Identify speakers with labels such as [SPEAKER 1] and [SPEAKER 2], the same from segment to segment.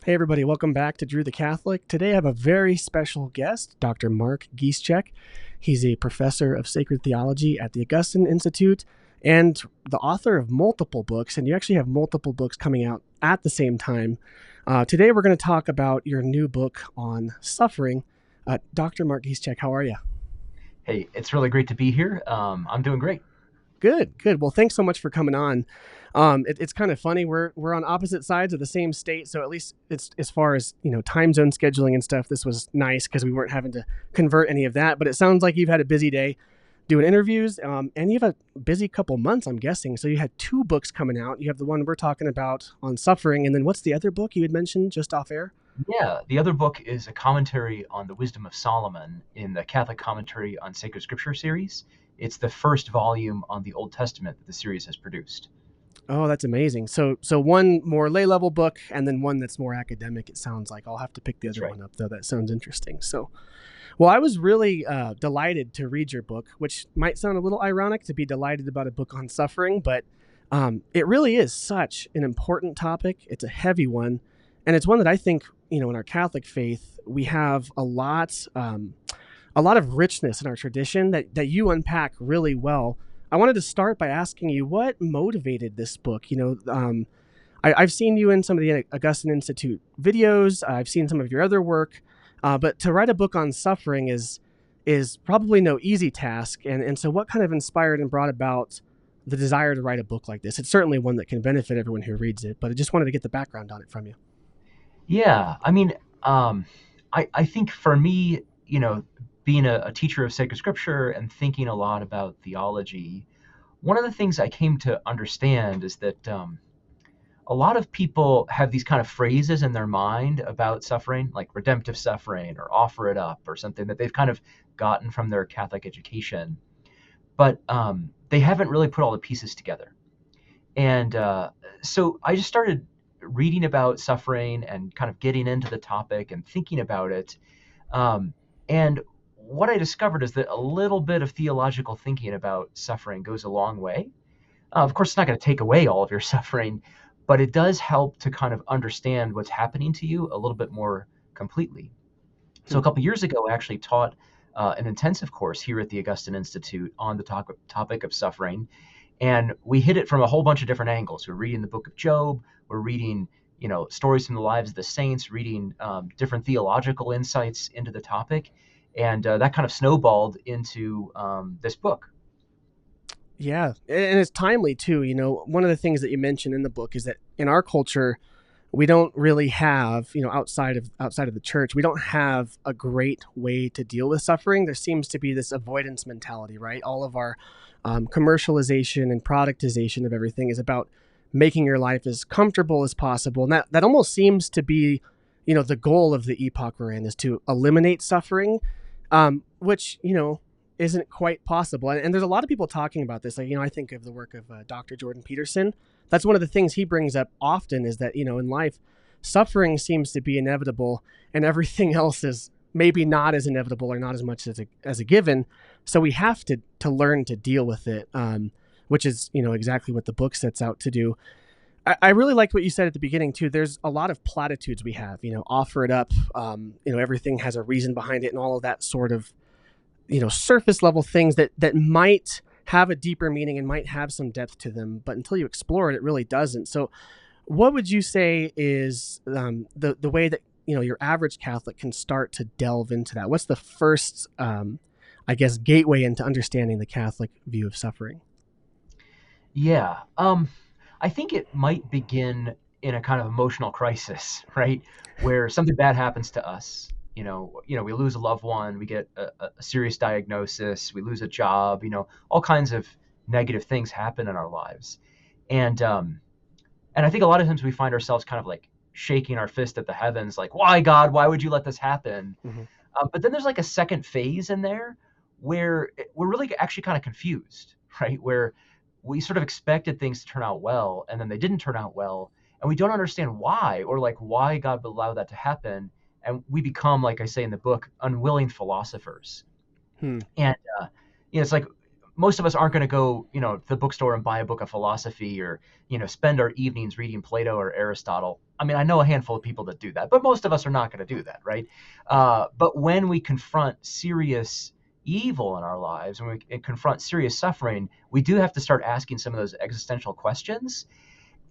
[SPEAKER 1] Hey everybody, welcome back to Drew the Catholic. Today I have a very special guest, Dr. Mark Giszczak. He's a professor of sacred theology at the Augustine Institute and the author of multiple books, and you actually have multiple books coming out at the same time. Today we're going to talk about your new book on suffering. Dr. Mark Giszczak, how are you?
[SPEAKER 2] Hey, it's really great to be here. I'm doing great.
[SPEAKER 1] Good, good. Well, thanks so much for coming on. It's kind of funny. We're on opposite sides of the same state, so at least it's as far as time zone scheduling and stuff. This was nice because we weren't having to convert any of that. But it sounds like you've had a busy day doing interviews, and you have a busy couple months, I'm guessing. So you had two books coming out. You have the one we're talking about on suffering, and then what's the other book you had mentioned just off air?
[SPEAKER 2] Yeah, the other book is a commentary on the Wisdom of Solomon in the Catholic Commentary on Sacred Scripture series. It's the first volume on the Old Testament that the series has produced.
[SPEAKER 1] Oh, that's amazing. So one more lay level book, and then one that's more academic. It sounds like I'll have to pick the
[SPEAKER 2] That's
[SPEAKER 1] other
[SPEAKER 2] right.
[SPEAKER 1] one up though. That sounds interesting. So. Well, I was really delighted to read your book, which might sound a little ironic to be delighted about a book on suffering, but it really is such an important topic. It's a heavy one, and it's one that I think in our Catholic faith we have a lot of richness in our tradition that you unpack really well. I wanted to start by asking you what motivated this book. I've seen you in some of the Augustine Institute videos. I've seen some of your other work, but to write a book on suffering is probably no easy task. And so, what kind of inspired and brought about the desire to write a book like this? It's certainly one that can benefit everyone who reads it, but I just wanted to get the background on it from you.
[SPEAKER 2] Yeah, um, I think for me, being a teacher of sacred scripture and thinking a lot about theology, one of the things I came to understand is that a lot of people have these kind of phrases in their mind about suffering, like redemptive suffering or offer it up or something that they've kind of gotten from their Catholic education, but they haven't really put all the pieces together. And so I just started reading about suffering and kind of getting into the topic and thinking about it. And what I discovered is that a little bit of theological thinking about suffering goes a long way. Of course, it's not going to take away all of your suffering, but it does help to kind of understand what's happening to you a little bit more completely. So a
[SPEAKER 1] Hmm.
[SPEAKER 2] couple years ago, I actually taught an intensive course here at the Augustine Institute on the topic of suffering, and we hit it from a whole bunch of different angles. We're reading the book of Job, we're reading stories from the lives of the saints, reading different theological insights into the topic, and that kind of snowballed into this book.
[SPEAKER 1] Yeah, and it's timely too. One of the things that you mentioned in the book is that in our culture, we don't really have, outside of the church, we don't have a great way to deal with suffering. There seems to be this avoidance mentality, right? All of our commercialization and productization of everything is about making your life as comfortable as possible, and that almost seems to be, the goal of the epoch we're in is to eliminate suffering, which isn't quite possible. And there's a lot of people talking about this. Like, I think of the work of Dr. Jordan Peterson. That's one of the things he brings up often is that, in life, suffering seems to be inevitable and everything else is maybe not as inevitable or not as much as a given. So we have to learn to deal with it, which is, exactly what the book sets out to do. I really liked what you said at the beginning too. There's a lot of platitudes we have, offer it up. Everything has a reason behind it and all of that sort of surface level things that might have a deeper meaning and might have some depth to them, but until you explore it, it really doesn't. So what would you say is the way that your average Catholic can start to delve into that? What's the first I guess gateway into understanding the Catholic view of suffering?
[SPEAKER 2] Yeah. I think it might begin in a kind of emotional crisis, right? Where something bad happens to us. We lose a loved one, we get a serious diagnosis, we lose a job, all kinds of negative things happen in our lives. And and I think a lot of times we find ourselves kind of like shaking our fist at the heavens, like, why God, why would you let this happen?
[SPEAKER 1] Mm-hmm.
[SPEAKER 2] But then there's like a second phase in there where we're really actually kind of confused, right? Where we sort of expected things to turn out well, and then they didn't turn out well, and we don't understand why, or like why God would allow that to happen, and we become, like I say in the book, unwilling philosophers.
[SPEAKER 1] Hmm.
[SPEAKER 2] And it's like most of us aren't going to go, to the bookstore and buy a book of philosophy, or, spend our evenings reading Plato or Aristotle. I mean, I know a handful of people that do that, but most of us are not going to do that, right? But when we confront serious evil in our lives, when we confront serious suffering, we do have to start asking some of those existential questions.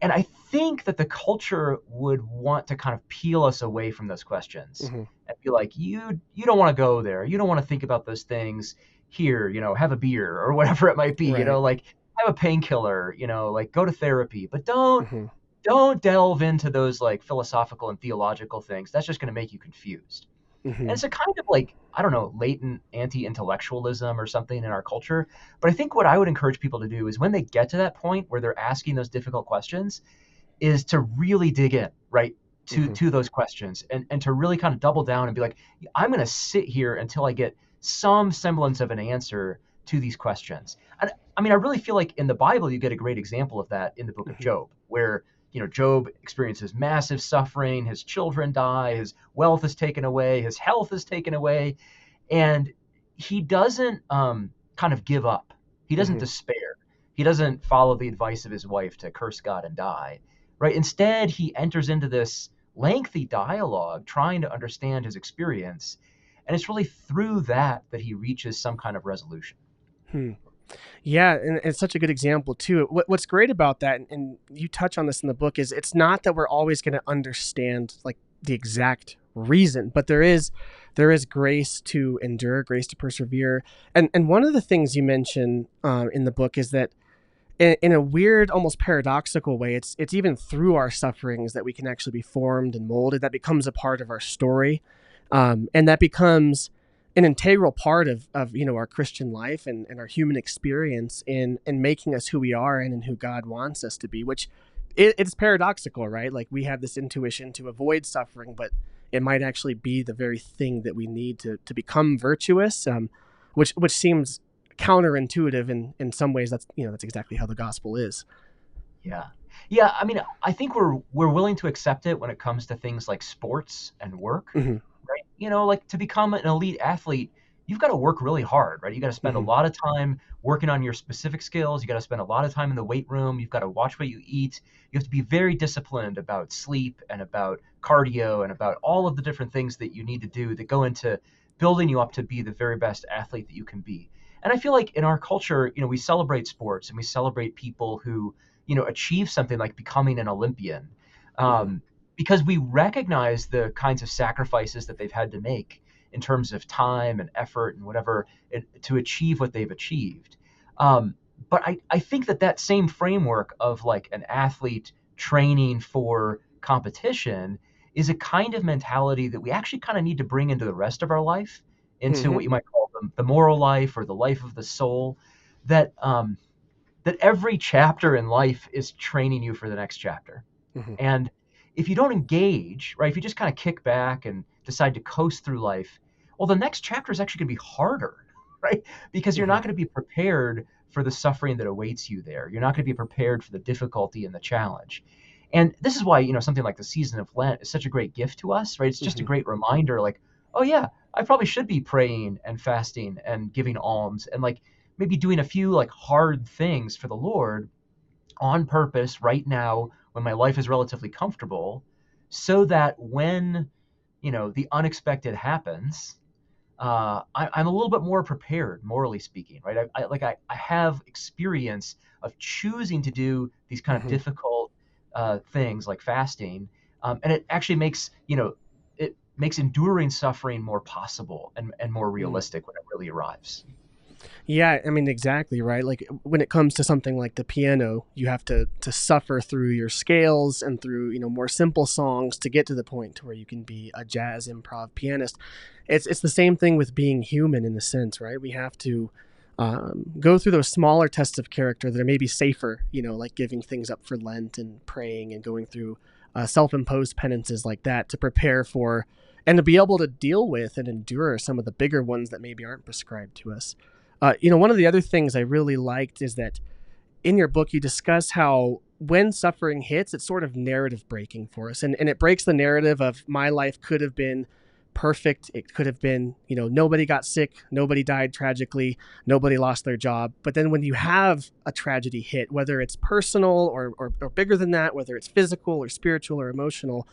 [SPEAKER 2] And I think that the culture would want to kind of peel us away from those questions
[SPEAKER 1] Hmm.
[SPEAKER 2] and be like, you don't want to go there. You don't want to think about those things. Here, have a beer or whatever it might be,
[SPEAKER 1] Right.
[SPEAKER 2] like have a painkiller, like go to therapy, but don't
[SPEAKER 1] Hmm.
[SPEAKER 2] don't delve into those like philosophical and theological things. That's just going to make you confused. And
[SPEAKER 1] Hmm.
[SPEAKER 2] it's a kind of like, I don't know, latent anti-intellectualism or something in our culture. But I think what I would encourage people to do is when they get to that point where they're asking those difficult questions, is to really dig in, right? To
[SPEAKER 1] Hmm.
[SPEAKER 2] to those questions, and to really kind of double down and be like, I'm going to sit here until I get some semblance of an answer to these questions. And I mean, I really feel like in the Bible you get a great example of that in the book of
[SPEAKER 1] Hmm.
[SPEAKER 2] Job, where Job experiences massive suffering, his children die, his wealth is taken away, his health is taken away, and he doesn't kind of give up. He doesn't
[SPEAKER 1] Hmm.
[SPEAKER 2] despair. He doesn't follow the advice of his wife to curse God and die, right? Instead, he enters into this lengthy dialogue trying to understand his experience. And it's really through that that he reaches some kind of resolution.
[SPEAKER 1] Hmm. Yeah, and it's such a good example too. What's great about that, and you touch on this in the book, is it's not that we're always going to understand like the exact reason, but there is grace to endure, grace to persevere. And one of the things you mention in the book is that in a weird, almost paradoxical way, it's even through our sufferings that we can actually be formed and molded. That becomes a part of our story, and that becomes an integral part of our Christian life and our human experience in making us who we are and in who God wants us to be. Which it's paradoxical, right? Like we have this intuition to avoid suffering, but it might actually be the very thing that we need to become virtuous, which seems counterintuitive in some ways. That's exactly how the gospel is.
[SPEAKER 2] Yeah. Yeah, I mean, I think we're willing to accept it when it comes to things like sports and work,
[SPEAKER 1] Hmm.
[SPEAKER 2] right? Like to become an elite athlete, you've got to work really hard, right? You got to spend a
[SPEAKER 1] Hmm.
[SPEAKER 2] lot of time working on your specific skills. You got to spend a lot of time in the weight room. You've got to watch what you eat. You have to be very disciplined about sleep and about cardio and about all of the different things that you need to do that go into building you up to be the very best athlete that you can be. And I feel like in our culture, we celebrate sports and we celebrate people who, achieve something like becoming an Olympian.
[SPEAKER 1] Hmm.
[SPEAKER 2] Um, because we recognize the kinds of sacrifices that they've had to make in terms of time and effort and whatever to achieve what they've achieved. But I think that same framework of like an athlete training for competition is a kind of mentality that we actually kind of need to bring into the rest of our life, into
[SPEAKER 1] Hmm.
[SPEAKER 2] what you might call the moral life or the life of the soul, that that every chapter in life is training you for the next chapter.
[SPEAKER 1] Hmm.
[SPEAKER 2] And if you don't engage, right, if you just kind of kick back and decide to coast through life, well, the next chapter is actually going to be harder, right? Because you're
[SPEAKER 1] Hmm.
[SPEAKER 2] not going to be prepared for the suffering that awaits you there. You're not going to be prepared for the difficulty and the challenge. And this is why, something like the season of Lent is such a great gift to us, right? It's just a
[SPEAKER 1] Hmm.
[SPEAKER 2] great reminder, like, oh, yeah, I probably should be praying and fasting and giving alms and like maybe doing a few like hard things for the Lord on purpose right now when my life is relatively comfortable, so that when the unexpected happens, I'm a little bit more prepared, morally speaking, right? I have experience of choosing to do these kind of
[SPEAKER 1] Hmm.
[SPEAKER 2] difficult things like fasting, and it actually makes it makes enduring suffering more possible and more
[SPEAKER 1] Hmm.
[SPEAKER 2] realistic when it really arrives.
[SPEAKER 1] Yeah, I mean, exactly, right? Like when it comes to something like the piano, you have to suffer through your scales and through more simple songs to get to the point where you can be a jazz improv pianist. It's the same thing with being human in a sense, right? We have to go through those smaller tests of character that are maybe safer, like giving things up for Lent and praying and going through self-imposed penances like that to prepare for and to be able to deal with and endure some of the bigger ones that maybe aren't prescribed to us. One of the other things I really liked is that in your book you discuss how when suffering hits, it's sort of narrative breaking for us, and it breaks the narrative of my life could have been perfect. It could have been, nobody got sick, nobody died tragically, nobody lost their job. But then when you have a tragedy hit, whether it's personal or bigger than that, whether it's physical or spiritual or emotional,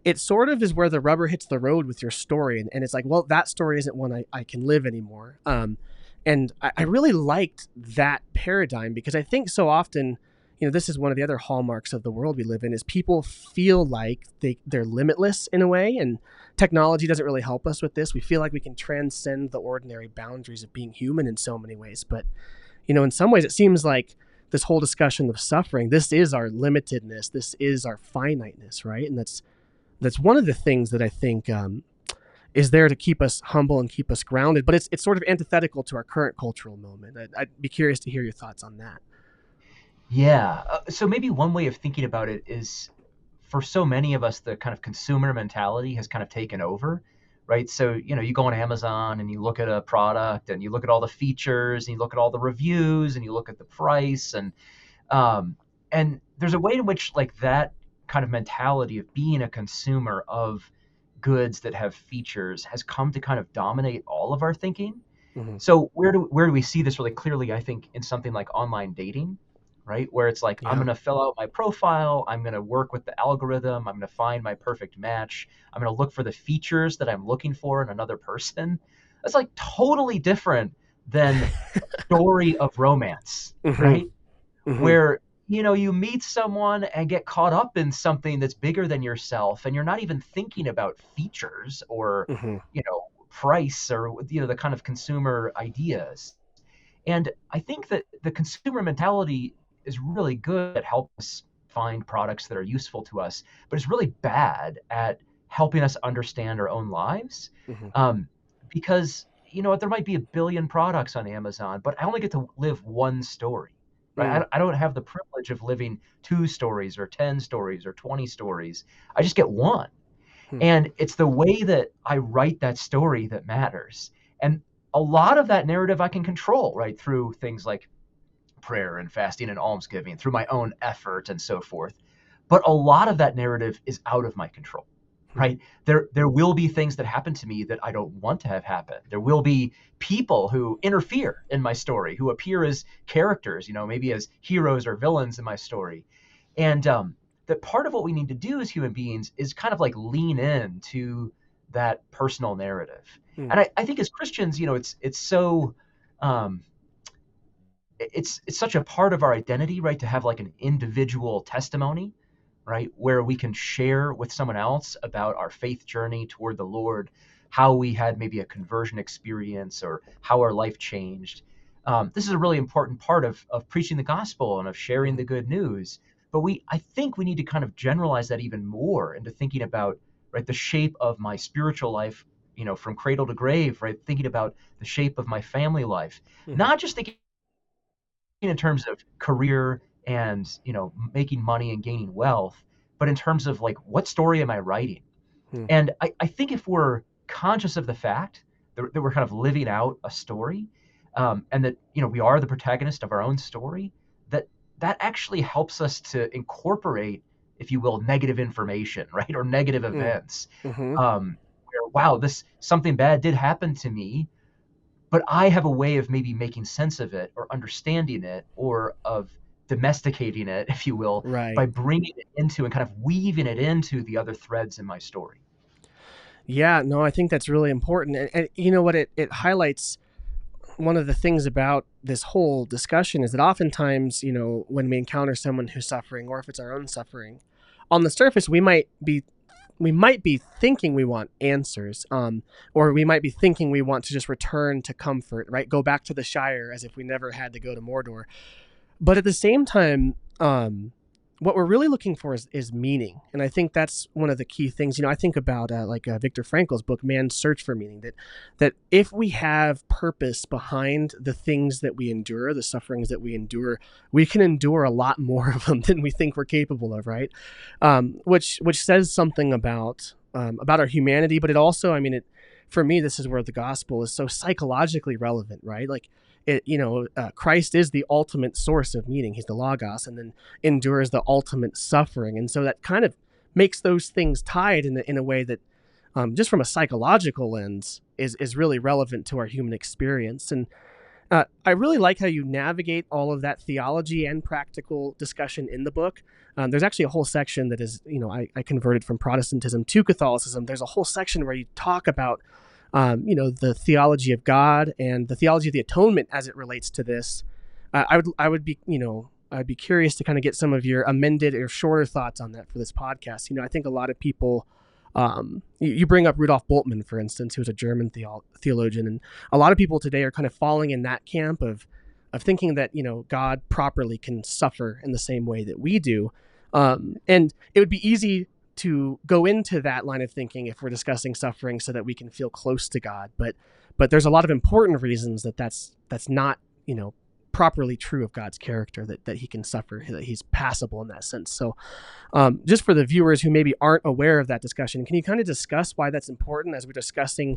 [SPEAKER 1] it sort of is where the rubber hits the road with your story. And it's like, well, that story isn't one I can live anymore. And I really liked that paradigm, because I think so often, this is one of the other hallmarks of the world we live in, is people feel like they're limitless in a way. And technology doesn't really help us with this. We feel like we can transcend the ordinary boundaries of being human in so many ways. But, in some ways, it seems like this whole discussion of suffering, this is our limitedness. This is our finiteness, right? And that's one of the things that I think is there to keep us humble and keep us grounded. But it's sort of antithetical to our current cultural moment. I'd be curious to hear your thoughts on that.
[SPEAKER 2] Yeah. So maybe one way of thinking about it is, for so many of us, the kind of consumer mentality has kind of taken over, right? So, you go on Amazon and you look at a product and you look at all the features and you look at all the reviews and you look at the price, and there's a way in which, like, that kind of mentality of being a consumer of goods that have features has come to kind of dominate all of our thinking.
[SPEAKER 1] Mm-hmm.
[SPEAKER 2] So where do we see this really clearly? I think in something like online dating, right? Where it's like, I'm
[SPEAKER 1] Yeah.
[SPEAKER 2] going to fill out my profile, I'm going to work with the algorithm, I'm going to find my perfect match, I'm going to look for the features that I'm looking for in another person. That's like totally different than a story of romance,
[SPEAKER 1] Mm-hmm.
[SPEAKER 2] right?
[SPEAKER 1] Mm-hmm.
[SPEAKER 2] Where you meet someone and get caught up in something that's bigger than yourself, and you're not even thinking about features or
[SPEAKER 1] Mm-hmm.
[SPEAKER 2] price or the kind of consumer ideas. And I think that the consumer mentality is really good at helping us find products that are useful to us, but it's really bad at helping us understand our own lives.
[SPEAKER 1] Mm-hmm.
[SPEAKER 2] um, because there might be a billion products on Amazon, but I only get to live one story, right? I don't have the privilege of living two stories or 10 stories or 20 stories. I just get one.
[SPEAKER 1] Mm-hmm.
[SPEAKER 2] And it's the way that I write that story that matters. And a lot of that narrative I can control, right, through things like prayer and fasting and almsgiving, through my own effort and so forth. But a lot of that narrative is out of my control, right? There will be things that happen to me that I don't want to have happen. There will be people who interfere in my story, who appear as characters, maybe as heroes or villains in my story. And that part of what we need to do as human beings is kind of like lean in to that personal narrative.
[SPEAKER 1] Mm-hmm.
[SPEAKER 2] And I think as Christians, it's so um, it's such a part of our identity, right, to have like an individual testimony, right, where we can share with someone else about our faith journey toward the Lord, how we had maybe a conversion experience or how our life changed. This is a really important part of preaching the gospel and of sharing
[SPEAKER 1] Mm-hmm.
[SPEAKER 2] the good news. But I think we need to kind of generalize that even more into thinking about, right, the shape of my spiritual life, from cradle to grave, right, thinking about the shape of my family life,
[SPEAKER 1] Mm-hmm.
[SPEAKER 2] not just thinking in terms of career and making money and gaining wealth, but in terms of like, what story am I writing? And I think if we're conscious of the fact that we're kind of living out a story, and that we are the protagonist of our own story, that actually helps us to incorporate, if you will, negative information, right, or negative events.
[SPEAKER 1] Mm-hmm.
[SPEAKER 2] Where, wow, this something bad did happen to me, but I have a way of maybe making sense of it or understanding it or of domesticating it, if you will, by
[SPEAKER 1] Right.
[SPEAKER 2] bringing it into and kind of weaving it into the other threads in my story.
[SPEAKER 1] Yeah, no, I think that's really important. And you know what? It highlights one of the things about this whole discussion is that oftentimes, when we encounter someone who's suffering, or if it's our own suffering, on the surface, we might be thinking we want answers, or we might be thinking we want to just return to comfort, right? Go back to the Shire as if we never had to go to Mordor. But at the same time, what we're really looking for is meaning, and I think that's one of the key things. I think about Viktor Frankl's book, Man's Search for Meaning. That if we have purpose behind the things that we endure, the sufferings that we endure, we can endure a lot more of them than we think we're capable of, right? Which says something about our humanity, but it also, I mean, it for me, this is where the gospel is so psychologically relevant, right? Like Christ is the ultimate source of meaning. He's the Logos, and then endures the ultimate suffering. And so that kind of makes those things tied in a way that just from a psychological lens, is really relevant to our human experience. And I really like how you navigate all of that theology and practical discussion in the book. There's actually a whole section that is, I converted from Protestantism to Catholicism. There's a whole section where you talk about, the theology of God and the theology of the atonement as it relates to this. I'd be curious to kind of get some of your amended or shorter thoughts on that for this podcast. I think a lot of people, you bring up Rudolf Bultmann, for instance, who was a German theologian, and a lot of people today are kind of falling in that camp of thinking that God properly can suffer in the same way that we do, and it would be easy to go into that line of thinking if we're discussing suffering so that we can feel close to God, but there's a lot of important reasons that's not properly true of God's character, that he can suffer, that he's passable in that sense. So just for the viewers who maybe aren't aware of that discussion, can you kind of discuss why that's important as we're discussing,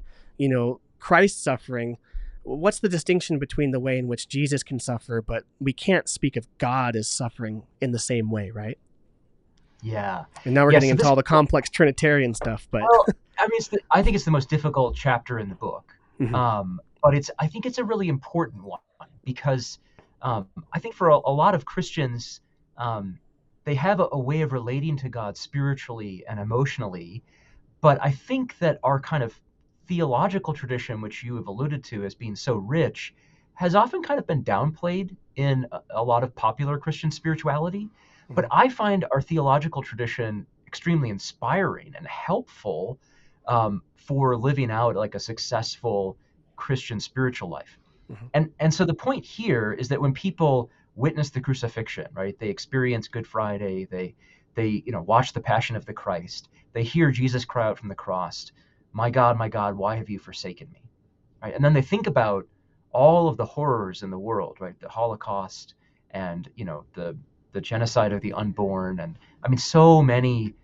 [SPEAKER 1] Christ's suffering? What's the distinction between the way in which Jesus can suffer, but we can't speak of God as suffering in the same way, right?
[SPEAKER 2] Yeah.
[SPEAKER 1] And now we're
[SPEAKER 2] Yeah,
[SPEAKER 1] getting
[SPEAKER 2] so
[SPEAKER 1] into
[SPEAKER 2] this,
[SPEAKER 1] all the complex Trinitarian stuff, but
[SPEAKER 2] well, I mean, I think it's the most difficult chapter in the book.
[SPEAKER 1] Mhm.
[SPEAKER 2] But I think it's a really important one because I think for a lot of Christians, they have a way of relating to God spiritually and emotionally. But I think that our kind of theological tradition, which you have alluded to as being so rich, has often kind of been downplayed in a lot of popular Christian spirituality. But
[SPEAKER 1] Mhm.
[SPEAKER 2] I find our theological tradition extremely inspiring and helpful for living out like a successful Christian spiritual life.
[SPEAKER 1] Mhm.
[SPEAKER 2] And so the point here is that when people witness the crucifixion, right, they experience Good Friday, they watch the Passion of the Christ, they hear Jesus cry out from the cross, my God, why have you forsaken me?" Right? And then they think about all of the horrors in the world, right? The Holocaust and the genocide of the unborn, and I mean so many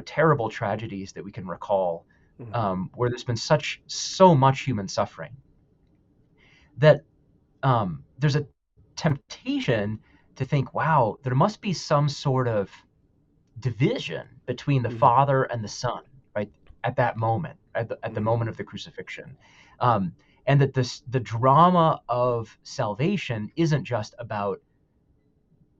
[SPEAKER 2] terrible tragedies that we can recall,
[SPEAKER 1] Mhm.
[SPEAKER 2] where there's been so much human suffering that there's a temptation to think, wow, there must be some sort of division between the
[SPEAKER 1] Mhm.
[SPEAKER 2] Father and the Son, right? At that moment, at the
[SPEAKER 1] Mhm.
[SPEAKER 2] moment of the crucifixion, um, and that the drama of salvation isn't just about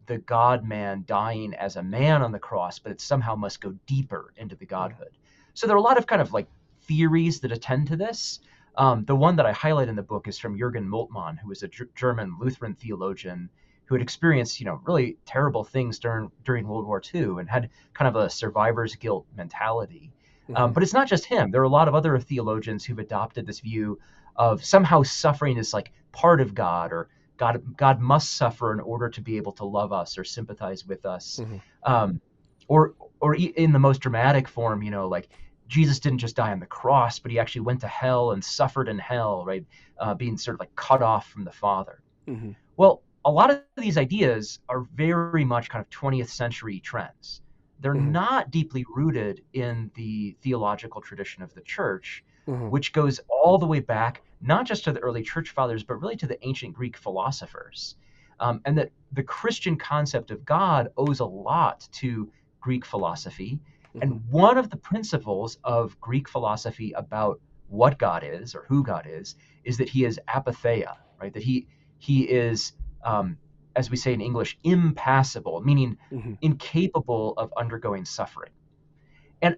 [SPEAKER 2] the God man dying as a man on the cross, but it somehow must go deeper into the
[SPEAKER 1] Mhm.
[SPEAKER 2] Godhood. So there are a lot of kind of like theories that attend to this. The one that I highlight in the book is from Jürgen Moltmann, who was a German Lutheran theologian who had experienced, really terrible things during World War II and had kind of a survivor's guilt mentality.
[SPEAKER 1] Mhm.
[SPEAKER 2] But it's not just him. There are a lot of other theologians who've adopted this view of somehow suffering is like part of God, or God must suffer in order to be able to love us or sympathize with us,
[SPEAKER 1] Mhm.
[SPEAKER 2] um, or in the most dramatic form, like Jesus didn't just die on the cross, but he actually went to hell and suffered in hell, right? Being sort of like cut off from the Father.
[SPEAKER 1] Mhm.
[SPEAKER 2] Well, a lot of these ideas are very much kind of 20th century trends. They're
[SPEAKER 1] Mhm.
[SPEAKER 2] not deeply rooted in the theological tradition of the church,
[SPEAKER 1] Mhm.
[SPEAKER 2] which goes all the way back, not just to the early church fathers, but really to the ancient Greek philosophers. And that the Christian concept of God owes a lot to Greek philosophy.
[SPEAKER 1] Mhm.
[SPEAKER 2] And one of the principles of Greek philosophy about what God is or who God is that he is apatheia, right? That he is, um, as we say in English, impassible, meaning
[SPEAKER 1] Mhm.
[SPEAKER 2] incapable of undergoing suffering. And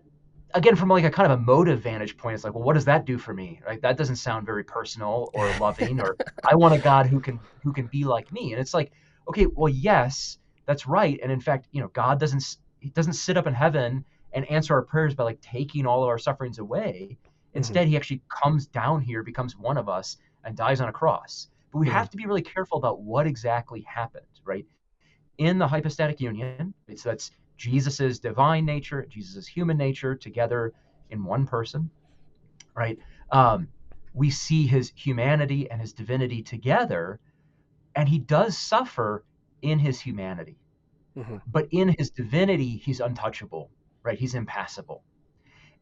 [SPEAKER 2] again, from like a kind of a motive vantage point, it's like, well, what does that do for me? Right? That doesn't sound very personal or loving, or I want a God who can be like me. And it's like, okay, well, yes, that's right. And in fact, God doesn't sit up in heaven and answer our prayers by like taking all of our sufferings away.
[SPEAKER 1] Mhm.
[SPEAKER 2] Instead, he actually comes down here, becomes one of us, and dies on a cross. But we
[SPEAKER 1] Mhm.
[SPEAKER 2] have to be really careful about what exactly happened, right? In the hypostatic union, so that's Jesus's divine nature, Jesus's human nature together in one person, right? Um, we see his humanity and his divinity together, and he does suffer in his humanity.
[SPEAKER 1] Mhm.
[SPEAKER 2] But in his divinity, he's untouchable, right? He's impassible.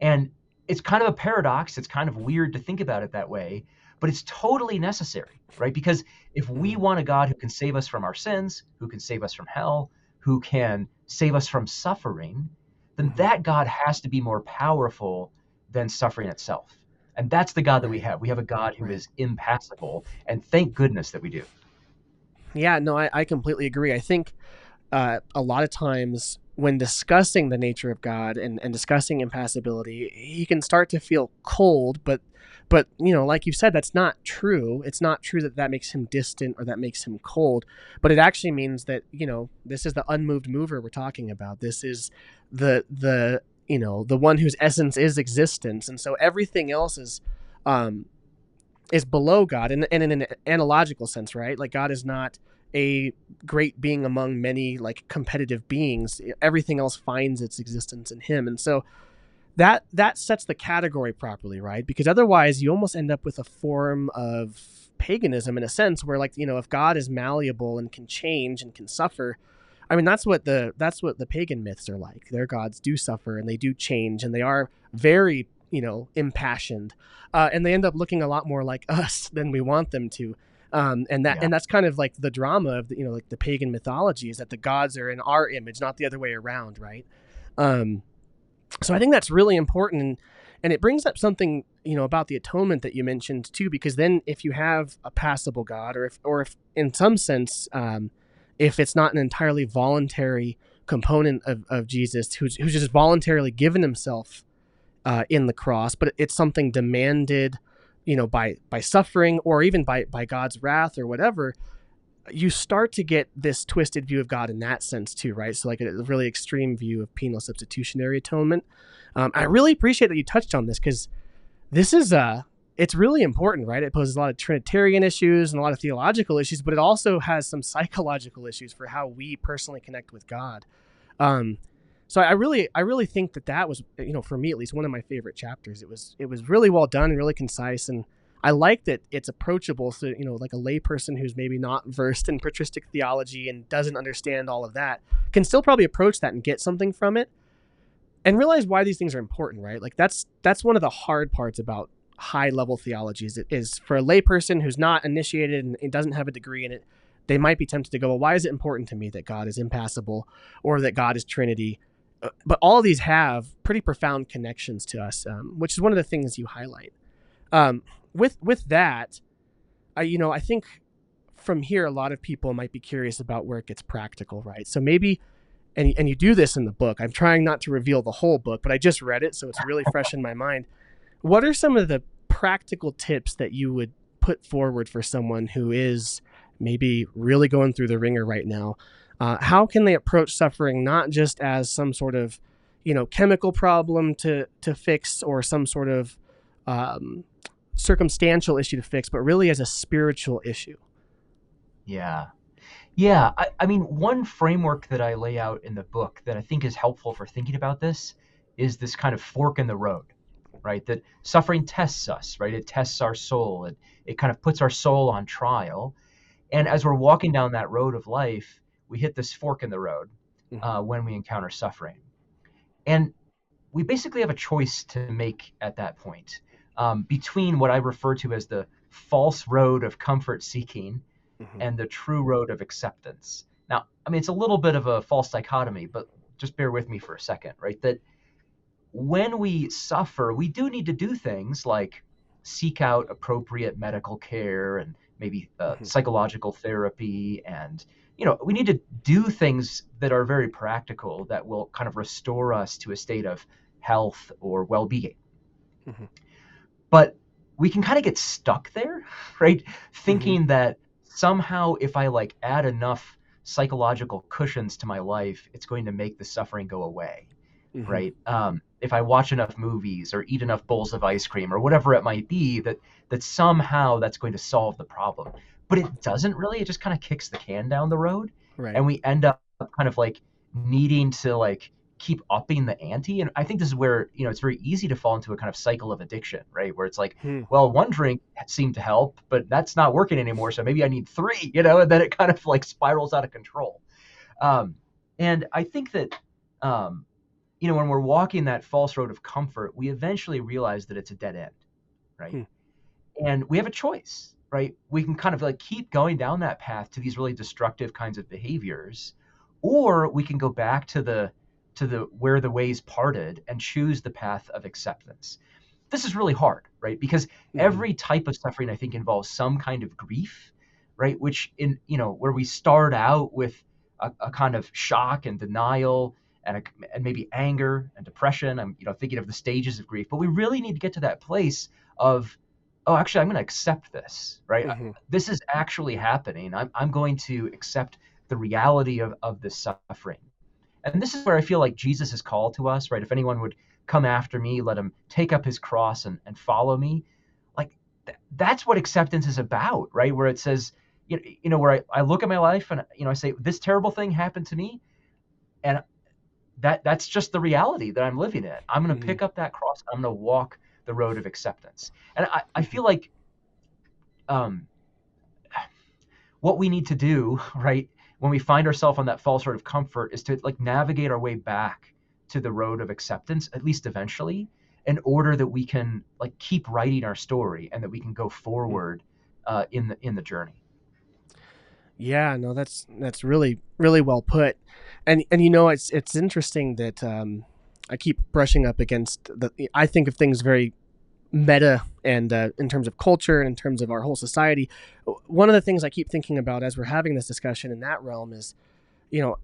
[SPEAKER 2] And it's kind of a paradox. It's kind of weird to think about it that way, but it's totally necessary, right? Because if we
[SPEAKER 1] Mhm.
[SPEAKER 2] want a God who can save us from our sins, who can save us from hell, who can save us from suffering, then
[SPEAKER 1] Mhm.
[SPEAKER 2] that God has to be more powerful than suffering itself. And that's the God that we
[SPEAKER 1] Right.
[SPEAKER 2] have. We have a God who
[SPEAKER 1] Right.
[SPEAKER 2] is impassible, and thank goodness that we do.
[SPEAKER 1] Yeah, no, I completely agree. I think a lot of times when discussing the nature of God and discussing impassibility, he can start to feel cold, but like you said, that's not true. It's not true that that makes him distant or that makes him cold, but it actually means that this is the unmoved mover we're talking about. This is the one whose essence is existence, and so everything else um, is below God, and in an analogical sense, right? Like God is not a great being among many like competitive beings. Everything else finds its existence in him, and so that sets the category properly, right? Because otherwise, you almost end up with a form of paganism in a sense, where like if God is malleable and can change and can suffer. I mean, that's what the pagan myths are like. Their gods do suffer and they do change and they are very impassioned, and they end up looking a lot more like us than we want them to. And that
[SPEAKER 2] Yeah.
[SPEAKER 1] and that's kind of like the drama of like the pagan mythology, is that the gods are in our image, not the other way around, right? Um, so I think that's really important, and it brings up something about the atonement that you mentioned too, because then if you have a passable God, or if in some sense, if it's not an entirely voluntary component of Jesus, who's just voluntarily given himself in the cross, but it's something demanded, by suffering or even by God's wrath or whatever, you start to get this twisted view of God in that sense too, right? So like a really extreme view of penal substitutionary atonement. I really appreciate that you touched on this, because this is it's really important, right? It poses a lot of Trinitarian issues and a lot of theological issues, but it also has some psychological issues for how we personally connect with God. Um, so I really think that was, for me at least, one of my favorite chapters. It was really well done and really concise, and I like that it's approachable. So like a layperson who's maybe not versed in patristic theology and doesn't understand all of that can still probably approach that and get something from it and realize why these things are important, right? Like that's one of the hard parts about high level theology, is for a layperson who's not initiated and doesn't have a degree in it, they might be tempted to go, well, why is it important to me that God is impassible or that God is Trinity? But all of these have pretty profound connections to us, which is one of the things you highlight. Um, with that, I think from here a lot of people might be curious about where it gets practical, right? So maybe, and you do this in the book. I'm trying not to reveal the whole book, but I just read it, so it's really fresh in my mind. What are some of the practical tips that you would put forward for someone who is maybe really going through the ringer right now? How can they approach suffering not just as some sort of chemical problem to fix, or some sort of um, circumstantial issue to fix, but really as a spiritual issue?
[SPEAKER 2] Yeah. Yeah. I mean, one framework that I lay out in the book that I think is helpful for thinking about this is this kind of fork in the road, right? That suffering tests us, right? It tests our soul. It kind of puts our soul on trial. And as we're walking down that road of life, we hit this fork in the road
[SPEAKER 1] Mm-hmm.
[SPEAKER 2] when we encounter suffering. And we basically have a choice to make at that point, between what I refer to as the false road of comfort seeking
[SPEAKER 1] Mm-hmm.
[SPEAKER 2] and the true road of acceptance. Now, I mean, it's a little bit of a false dichotomy, but just bear with me for a second, right? That when we suffer, we do need to do things like seek out appropriate medical care and maybe
[SPEAKER 1] Mm-hmm.
[SPEAKER 2] psychological therapy. And, we need to do things that are very practical that will kind of restore us to a state of health or well being.
[SPEAKER 1] Mm-hmm.
[SPEAKER 2] But we can kind of get stuck there, right?
[SPEAKER 1] Mm-hmm.
[SPEAKER 2] Thinking that somehow if I like add enough psychological cushions to my life, it's going to make the suffering go away,
[SPEAKER 1] Mm-hmm.
[SPEAKER 2] right? If I watch enough movies or eat enough bowls of ice cream or whatever it might be, that somehow that's going to solve the problem. But it doesn't really. It just kind of kicks the can down the road,
[SPEAKER 1] Right.
[SPEAKER 2] and we end up kind of like needing to like keep upping the ante. And I think this is where it's very easy to fall into a kind of cycle of addiction, right? Where it's like,
[SPEAKER 1] Hmm.
[SPEAKER 2] well, one drink seemed to help, but that's not working anymore, so maybe I need three, and then it kind of like spirals out of control. Um, and I think that when we're walking that false road of comfort, we eventually realize that it's a dead end, right?
[SPEAKER 1] Hmm.
[SPEAKER 2] And we have a choice, right? We can kind of like keep going down that path to these really destructive kinds of behaviors, or we can go back to the where the ways parted and choose the path of acceptance. this is really hard, right? Because
[SPEAKER 1] Hmm.
[SPEAKER 2] every type of suffering, I think, involves some kind of grief, right? Which in, where we start out with a kind of shock and denial and maybe anger and depression. I'm, thinking of the stages of grief, but we really need to get to that place of, oh, actually, I'm going to accept this, right?
[SPEAKER 1] Hmm.
[SPEAKER 2] This is actually happening. I'm going to accept the reality of this suffering. And this is where I feel like Jesus is called to us, right? If anyone would come after me, let him take up his cross and follow me. Like that's what acceptance is about, right? Where it says, where I look at my life and, I say, this terrible thing happened to me. And that's just the reality that I'm living in. I'm going to
[SPEAKER 1] Hmm.
[SPEAKER 2] pick up that cross. I'm going to walk the road of acceptance. And I
[SPEAKER 1] Hmm.
[SPEAKER 2] feel like um, what we need to do, right, when we find ourselves on that false sort of comfort is to like navigate our way back to the road of acceptance, at least eventually, in order that we can like keep writing our story and that we can go forward in the journey.
[SPEAKER 1] Yeah, no, that's really really well put, and it's interesting that I keep brushing up against the. I think of things very meta and in terms of culture and in terms of our whole society. One of the things I keep thinking about as we're having this discussion in that realm is, you know,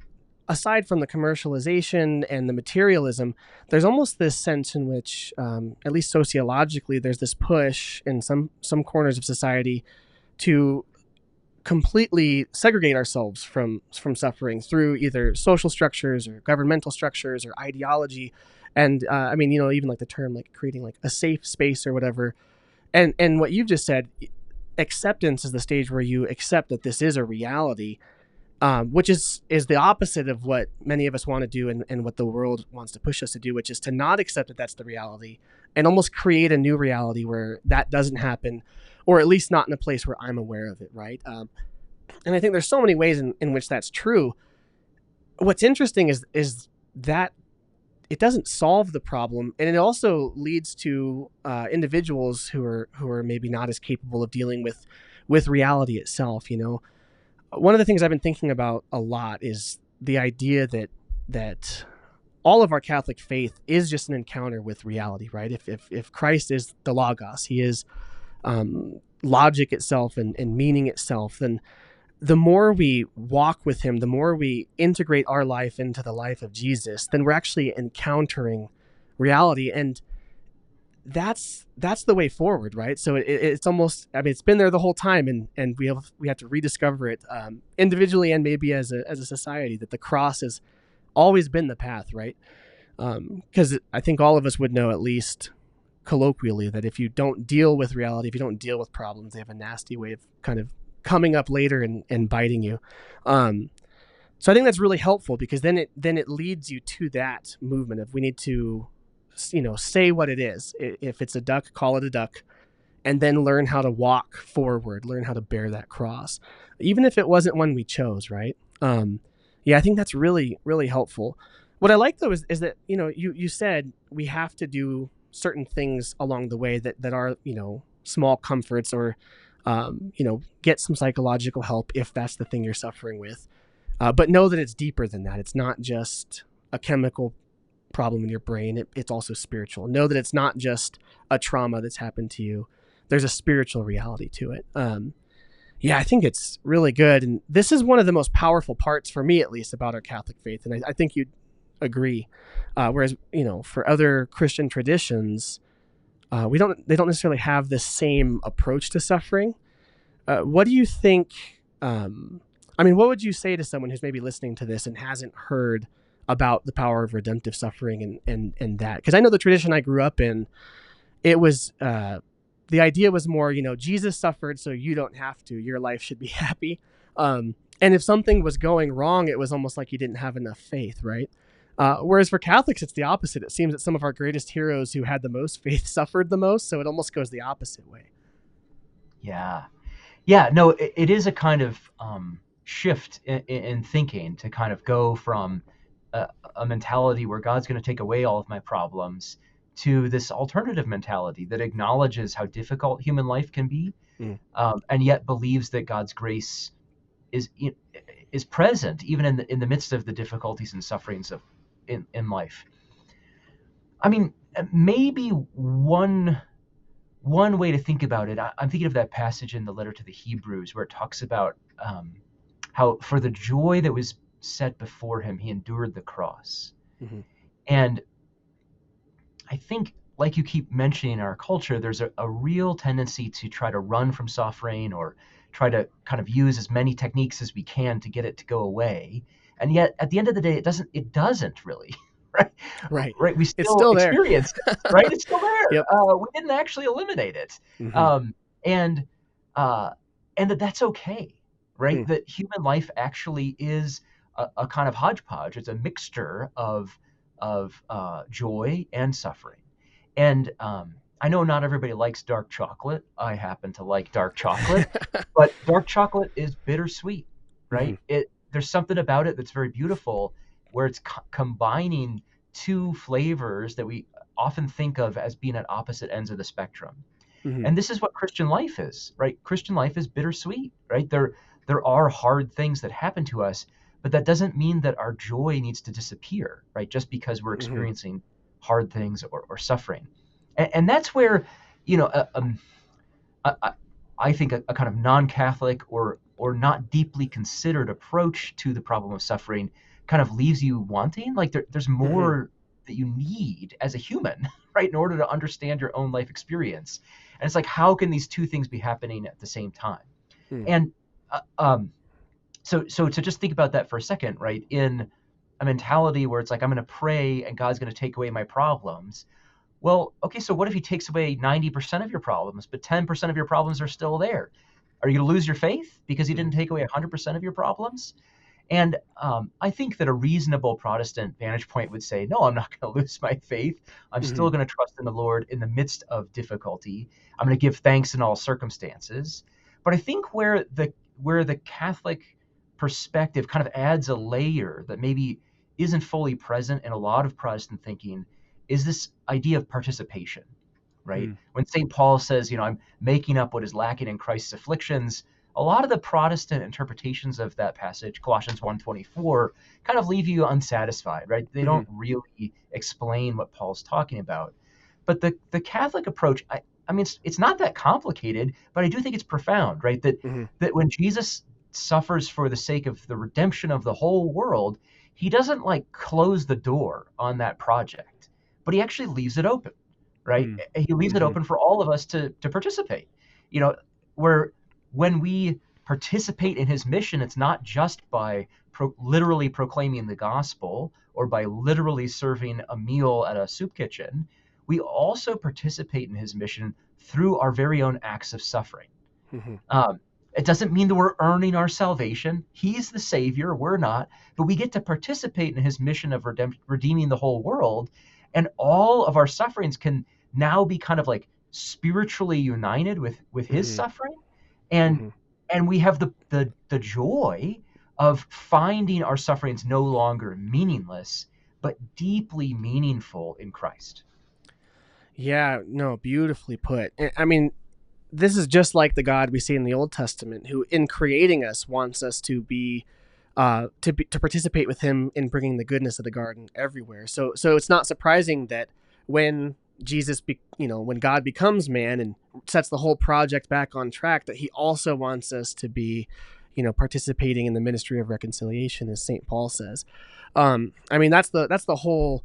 [SPEAKER 1] aside from the commercialization and the materialism, there's almost this sense in which, at least sociologically, there's this push in some corners of society to completely segregate ourselves from suffering through either social structures or governmental structures or ideology. And I mean, even like the term like creating like a safe space or whatever. And what you've just said, acceptance is the stage where you accept that this is a reality, which is the opposite of what many of us want to do, and what the world wants to push us to do, which is to not accept that that's the reality and almost create a new reality where that doesn't happen, or at least not in a place where I'm aware of it, right? And I think there's so many ways in which that's true. What's interesting is that it doesn't solve the problem, and it also leads to individuals who are maybe not as capable of dealing with reality itself. One of the things I've been thinking about a lot is the idea that all of our Catholic faith is just an encounter with reality, right? If Christ is the Logos, he is logic itself and meaning itself, then the more we walk with him, the more we integrate our life into the life of Jesus, then we're actually encountering reality. And that's the way forward, right? So it's almost, I mean, it's been there the whole time, and we have to rediscover it, individually and maybe as a society, that the cross has always been the path, right? Because I think all of us would know, at least colloquially, that if you don't deal with reality, if you don't deal with problems, they have a nasty way of kind of coming up later and biting you. Um, so I think that's really helpful, because then it leads you to that movement of, we need to, say what it is. If it's a duck, call it a duck, and then learn how to walk forward, learn how to bear that cross, even if it wasn't one we chose, right? Yeah, I think that's really really helpful. What I like though is that, you said we have to do certain things along the way that are, small comforts, or get some psychological help if that's the thing you're suffering with. But know that it's deeper than that. It's not just a chemical problem in your brain. It's also spiritual. Know that it's not just a trauma that's happened to you. There's a spiritual reality to it. Yeah, I think it's really good. And this is one of the most powerful parts, for me at least, about our Catholic faith. And I think you'd agree. Whereas, for other Christian traditions, they don't necessarily have the same approach to suffering. What do you think? I mean, what would you say to someone who's maybe listening to this and hasn't heard about the power of redemptive suffering and that? Because I know the tradition I grew up in, it was the idea was more, Jesus suffered, so you don't have to. Your life should be happy. And if something was going wrong, it was almost like you didn't have enough faith, right? Whereas for Catholics, it's the opposite. It seems that some of our greatest heroes who had the most faith suffered the most, so it almost goes the opposite way.
[SPEAKER 2] Yeah. Yeah, no, it is a kind of shift in thinking to kind of go from a mentality where God's going to take away all of my problems to this alternative mentality that acknowledges how difficult human life can be,
[SPEAKER 1] Mm.
[SPEAKER 2] and yet believes that God's grace is is present even in the midst of the difficulties and sufferings of in life. I mean, maybe one way to think about it, I'm thinking of that passage in the letter to the Hebrews where it talks about how for the joy that was set before him, he endured the cross.
[SPEAKER 1] Hmm.
[SPEAKER 2] And I think, like you keep mentioning in our culture, there's a real tendency to try to run from suffering or try to kind of use as many techniques as we can to get it to go away. And yet, at the end of the day, it doesn't really, right?
[SPEAKER 1] Right.
[SPEAKER 2] Right? We
[SPEAKER 1] It's
[SPEAKER 2] still
[SPEAKER 1] still there.
[SPEAKER 2] experience it, right? It's still there.
[SPEAKER 1] Yep.
[SPEAKER 2] We didn't actually eliminate it,
[SPEAKER 1] Hmm.
[SPEAKER 2] um, and uh, and that's okay, right?
[SPEAKER 1] Hmm.
[SPEAKER 2] That human life actually is a kind of hodgepodge. It's a mixture of joy and suffering. And I know not everybody likes dark chocolate. I happen to like dark chocolate, but dark chocolate is bittersweet,
[SPEAKER 1] Hmm.
[SPEAKER 2] right? There's something about it that's very beautiful, where it's combining two flavors that we often think of as being at opposite ends of the spectrum.
[SPEAKER 1] Hmm.
[SPEAKER 2] And this is what Christian life is, right? Christian life is bittersweet, right? There are hard things that happen to us, but that doesn't mean that our joy needs to disappear, right? Just because we're
[SPEAKER 1] Hmm.
[SPEAKER 2] experiencing hard things or suffering. And that's where, you know, I, I think a kind of non-Catholic or not deeply considered approach to the problem of suffering kind of leaves you wanting. Like there's
[SPEAKER 1] Hmm.
[SPEAKER 2] more that you need as a human, right, in order to understand your own life experience. And it's like, how can these two things be happening at the same time?
[SPEAKER 1] Hmm.
[SPEAKER 2] And uh, um, so to just think about that for a second, right? In a mentality where it's like, I'm going to pray and God's going to take away my problems. Well, okay, so what if he takes away 90% of your problems, but 10% of your problems are still there? Are you going to lose your faith because he
[SPEAKER 1] Hmm.
[SPEAKER 2] didn't take away 100% of your problems? And I think that a reasonable Protestant vantage point would say, no, I'm not going to lose my faith. I'm
[SPEAKER 1] Hmm.
[SPEAKER 2] still going to trust in the Lord in the midst of difficulty. I'm going to give thanks in all circumstances. But I think where the Catholic perspective kind of adds a layer that maybe isn't fully present in a lot of Protestant thinking is this idea of participation, right?
[SPEAKER 1] Hmm.
[SPEAKER 2] When St. Paul says, I'm making up what is lacking in Christ's afflictions, a lot of the Protestant interpretations of that passage, Colossians 1:24, kind of leave you unsatisfied, right? They
[SPEAKER 1] Hmm.
[SPEAKER 2] don't really explain what Paul's talking about. But the Catholic approach, I mean, it's not that complicated, but I do think it's profound, right? That
[SPEAKER 1] Hmm.
[SPEAKER 2] that when Jesus suffers for the sake of the redemption of the whole world, he doesn't like close the door on that project, but he actually leaves it open, right? He leaves it
[SPEAKER 1] Hmm.
[SPEAKER 2] open for all of us to participate. You know, where when we participate in his mission, it's not just by literally proclaiming the gospel or by literally serving a meal at a soup kitchen. We also participate in his mission through our very own acts of suffering.
[SPEAKER 1] Hmm.
[SPEAKER 2] Um, it doesn't mean that we're earning our salvation. He's the Savior, we're not, but we get to participate in his mission of redeeming the whole world. And all of our sufferings can now be kind of like spiritually united with his
[SPEAKER 1] Hmm.
[SPEAKER 2] suffering. And
[SPEAKER 1] Hmm.
[SPEAKER 2] and we have the joy of finding our sufferings no longer meaningless, but deeply meaningful in Christ.
[SPEAKER 1] Yeah, no, beautifully put. I mean, this is just like the God we see in the Old Testament, who, in creating us, wants us to participate with Him in bringing the goodness of the garden everywhere. So it's not surprising that when when God becomes man and sets the whole project back on track, that He also wants us to be, participating in the ministry of reconciliation, as Saint Paul says. I mean, that's the whole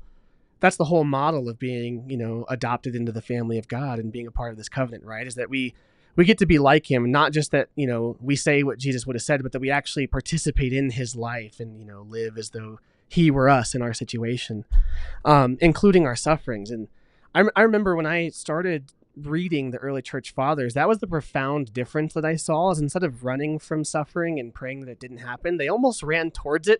[SPEAKER 1] model of being, adopted into the family of God and being a part of this covenant, right? Is that we get to be like him, not just that, we say what Jesus would have said, but that we actually participate in his life and, live as though he were us in our situation, including our sufferings. And I remember when I started reading the early church fathers, that was the profound difference that I saw. Is instead of running from suffering and praying that it didn't happen, they almost ran towards it,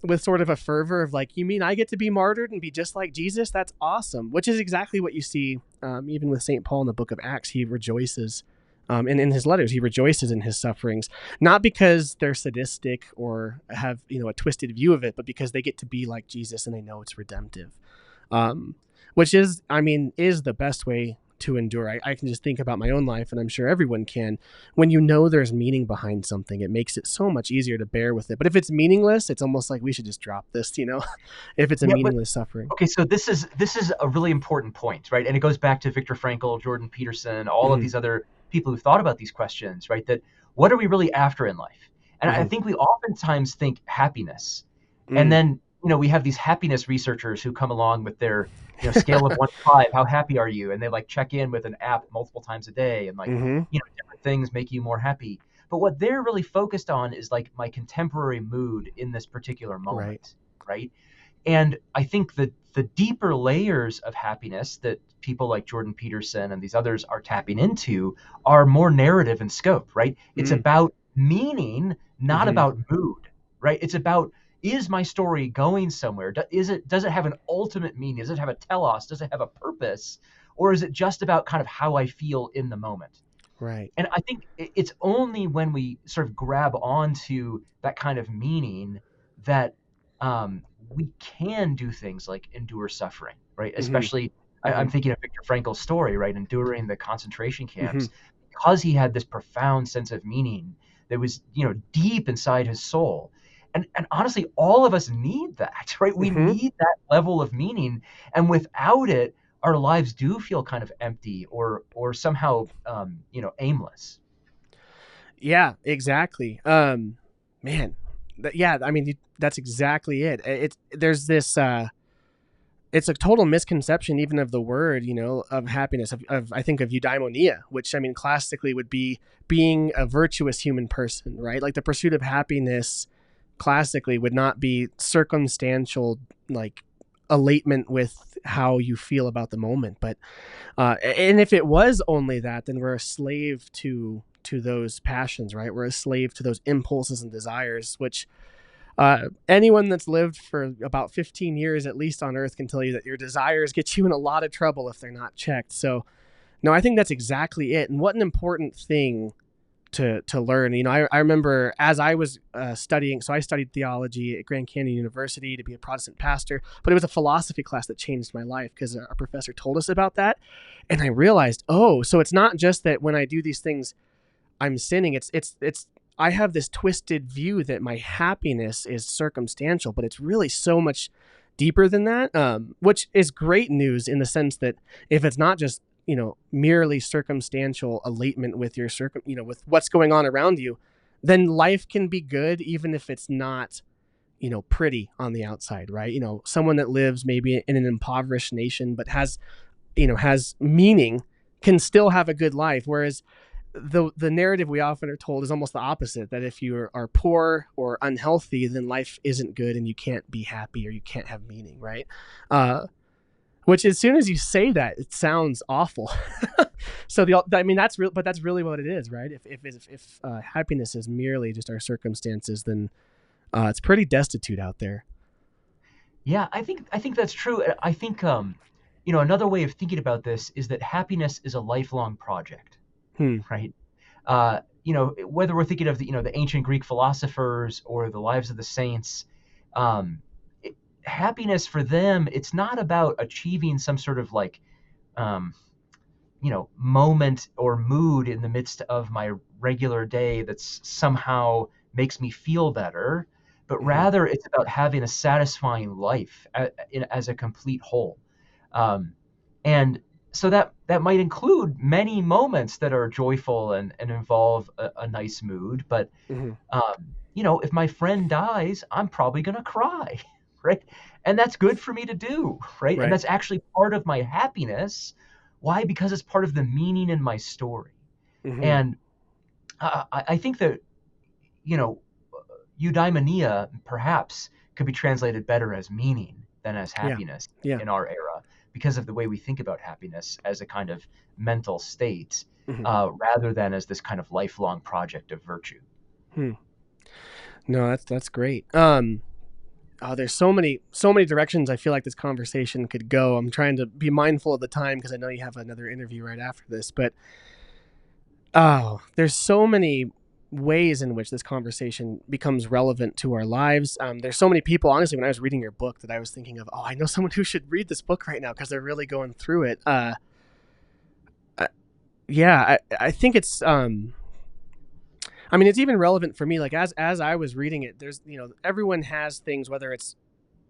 [SPEAKER 1] with sort of a fervor of like, you mean I get to be martyred and be just like Jesus? That's awesome. Which is exactly what you see, even with St. Paul in the book of Acts. He rejoices, and in his letters, he rejoices in his sufferings, not because they're sadistic or have, a twisted view of it, but because they get to be like Jesus and they know it's redemptive. Um, which is, I mean, is the best way to endure. I can just think about my own life, and I'm sure everyone can. When you know there's meaning behind something, it makes it so much easier to bear with it. But if it's meaningless, it's almost like we should just drop this, if it's a
[SPEAKER 2] Yeah, but
[SPEAKER 1] meaningless suffering.
[SPEAKER 2] okay, so this is a really important point, right? And it goes back to Viktor Frankl, Jordan Peterson, all of
[SPEAKER 1] Hmm.
[SPEAKER 2] these other people who thought about these questions, right? That what are we really after in life? And I
[SPEAKER 1] Hmm.
[SPEAKER 2] think we oftentimes think happiness. And
[SPEAKER 1] Mm.
[SPEAKER 2] then, we have these happiness researchers who come along with their, scale of 1 to 5, how happy are you? And they like check in with an app multiple times a day and like,
[SPEAKER 1] Hmm.
[SPEAKER 2] different things make you more happy. But what they're really focused on is like my contemporary mood in this particular
[SPEAKER 1] Right.
[SPEAKER 2] moment, right? And I think that the deeper layers of happiness that people like Jordan Peterson and these others are tapping into are more narrative in scope, right? It's
[SPEAKER 1] Mm.
[SPEAKER 2] about meaning, not
[SPEAKER 1] Hmm.
[SPEAKER 2] about mood, right? It's about, is my story going somewhere? Does it have an ultimate meaning? Does it have a telos? Does it have a purpose? Or is it just about kind of how I feel in the moment?
[SPEAKER 1] Right.
[SPEAKER 2] And I think it's only when we sort of grab onto that kind of meaning that we can do things like endure suffering, right?
[SPEAKER 1] Hmm.
[SPEAKER 2] Especially,
[SPEAKER 1] Hmm.
[SPEAKER 2] I'm thinking of Viktor Frankl's story, right? Enduring the concentration
[SPEAKER 1] Hmm.
[SPEAKER 2] camps, because he had this profound sense of meaning that was, deep inside his soul. And honestly, all of us need that, right? We
[SPEAKER 1] Hmm.
[SPEAKER 2] need that level of meaning, and without it, our lives do feel kind of empty or somehow aimless.
[SPEAKER 1] Yeah, exactly. Man, yeah, I mean, that's exactly it. It's there's this. It's a total misconception, even of the word, of happiness. Of I think of eudaimonia, which I mean, classically would be being a virtuous human person, right? Like the pursuit of happiness, classically would not be circumstantial, like elatement with how you feel about the moment, but and if it was only that, then we're a slave to those passions, right? We're a slave to those impulses and desires, which anyone that's lived for about 15 years at least on Earth can tell you that your desires get you in a lot of trouble if they're not checked. So, no, I think that's exactly it. And what an important thing to learn. I remember as I was studying, so I studied theology at Grand Canyon University to be a Protestant pastor, but it was a philosophy class that changed my life because our professor told us about that. And I realized, oh, so it's not just that when I do these things, I'm sinning. I have this twisted view that my happiness is circumstantial, but it's really so much deeper than that, which is great news in the sense that if it's not just merely circumstantial elatement with with what's going on around you, then life can be good even if it's not pretty on the outside, right? Someone that lives maybe in an impoverished nation but has meaning can still have a good life, whereas the narrative we often are told is almost the opposite, that if you are poor or unhealthy, then life isn't good and you can't be happy or you can't have meaning, right? uh, which as soon as you say that, it sounds awful. So I mean, that's real, but that's really what it is, right? If happiness is merely just our circumstances, then it's pretty destitute out there.
[SPEAKER 2] Yeah, I think that's true. I think another way of thinking about this is that happiness is a lifelong project,
[SPEAKER 1] Hmm.
[SPEAKER 2] right? Whether we're thinking of the ancient Greek philosophers or the lives of the saints, um, happiness for them, it's not about achieving some sort of like um, moment or mood in the midst of my regular day that's somehow makes me feel better, but
[SPEAKER 1] Hmm.
[SPEAKER 2] rather it's about having a satisfying life as a complete whole. Um, and so that might include many moments that are joyful and involve a nice mood, but
[SPEAKER 1] Hmm.
[SPEAKER 2] if my friend dies, I'm probably going to cry, right? And that's good for me to do, right? And
[SPEAKER 1] Right.
[SPEAKER 2] that's actually part of my happiness. Why? Because it's part of the meaning in my story.
[SPEAKER 1] Hmm.
[SPEAKER 2] And I think that, you know, eudaimonia perhaps could be translated better as meaning than as
[SPEAKER 1] Yeah.
[SPEAKER 2] happiness
[SPEAKER 1] Yeah.
[SPEAKER 2] in our era because of the way we think about happiness as a kind of mental state
[SPEAKER 1] Hmm.
[SPEAKER 2] rather than as this kind of lifelong project of virtue.
[SPEAKER 1] Hmm. No, that's great. There's so many directions I feel like this conversation could go. I'm trying to be mindful of the time because I know you have another interview right after this. But there's so many ways in which this conversation becomes relevant to our lives. There's so many people. Honestly, when I was reading your book, that I was thinking of, oh, I know someone who should read this book right now because they're really going through it. yeah, I think it's I mean, it's even relevant for me. Like as I was reading it, there's everyone has things, whether it's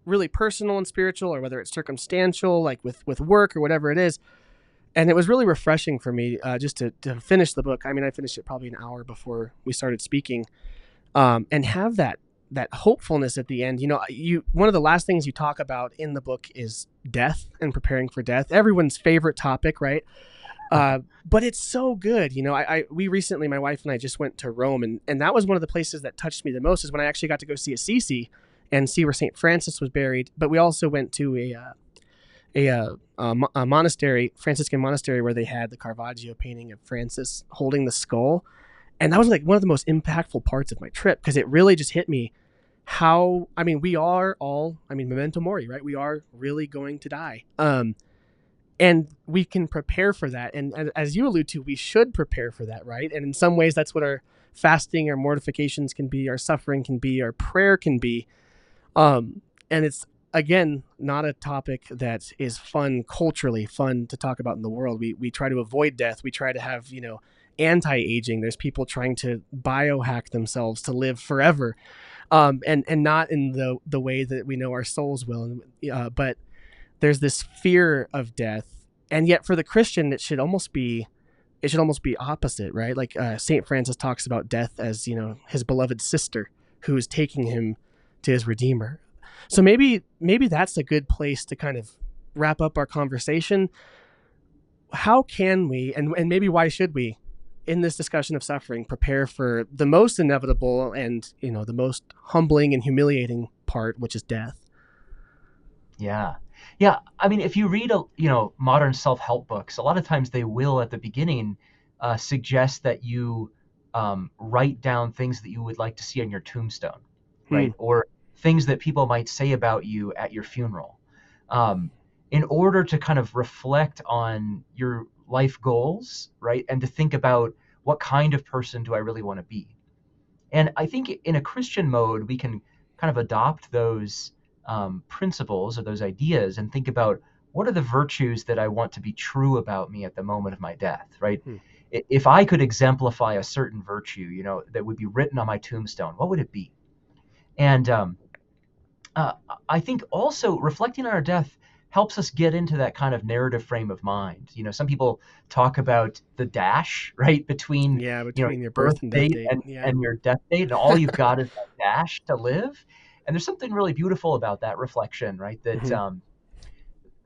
[SPEAKER 1] really personal and spiritual, or whether it's circumstantial, like with work or whatever it is. And it was really refreshing for me just to finish the book. I mean, I finished it probably an hour before we started speaking, and have that hopefulness at the end. You one of the last things you talk about in the book is death and preparing for death. Everyone's favorite topic, right? But it's so good. We recently, my wife and I just went to Rome, and that was one of the places that touched me the most, is when I actually got to go see Assisi and see where St. Francis was buried. But we also went to a monastery, Franciscan monastery, where they had the Caravaggio painting of Francis holding the skull. And that was like one of the most impactful parts of my trip, because it really just hit me how, I mean, we are all, I mean, memento mori, right? We are really going to die. And we can prepare for that. And as you allude to, we should prepare for that, right? And in some ways, that's what our fasting, our mortifications can be, our suffering can be, our prayer can be. And it's, again, not a topic that is culturally fun to talk about in the world. We try to avoid death. We try to have, anti-aging. There's people trying to biohack themselves to live forever, and not in the way that we know our souls will. But there's this fear of death, and yet for the Christian, it should almost be opposite, right? Like Saint Francis talks about death as his beloved sister who is taking him to his Redeemer. So maybe that's a good place to kind of wrap up our conversation. How can we, and maybe why should we, in this discussion of suffering, prepare for the most inevitable and the most humbling and humiliating part, which is death?
[SPEAKER 2] Yeah. Yeah. I mean, if you read, modern self-help books, a lot of times they will at the beginning suggest that you write down things that you would like to see on your tombstone,
[SPEAKER 1] Hmm.
[SPEAKER 2] right? Or things that people might say about you at your funeral, um, in order to kind of reflect on your life goals, right? And to think about, what kind of person do I really want to be? And I think in a Christian mode, we can kind of adopt those principles or those ideas and think about, what are the virtues that I want to be true about me at the moment of my death, right?
[SPEAKER 1] Hmm.
[SPEAKER 2] If I could exemplify a certain virtue, that would be written on my tombstone, what would it be? And uh, I think also reflecting on our death helps us get into that kind of narrative frame of mind. Some people talk about the dash, right, between
[SPEAKER 1] Yeah,
[SPEAKER 2] your
[SPEAKER 1] between your
[SPEAKER 2] birth
[SPEAKER 1] birth and death
[SPEAKER 2] date
[SPEAKER 1] date. Yeah.
[SPEAKER 2] and your death date, and all you've got is that dash to live. And there's something really beautiful about that reflection, right? That
[SPEAKER 1] Hmm.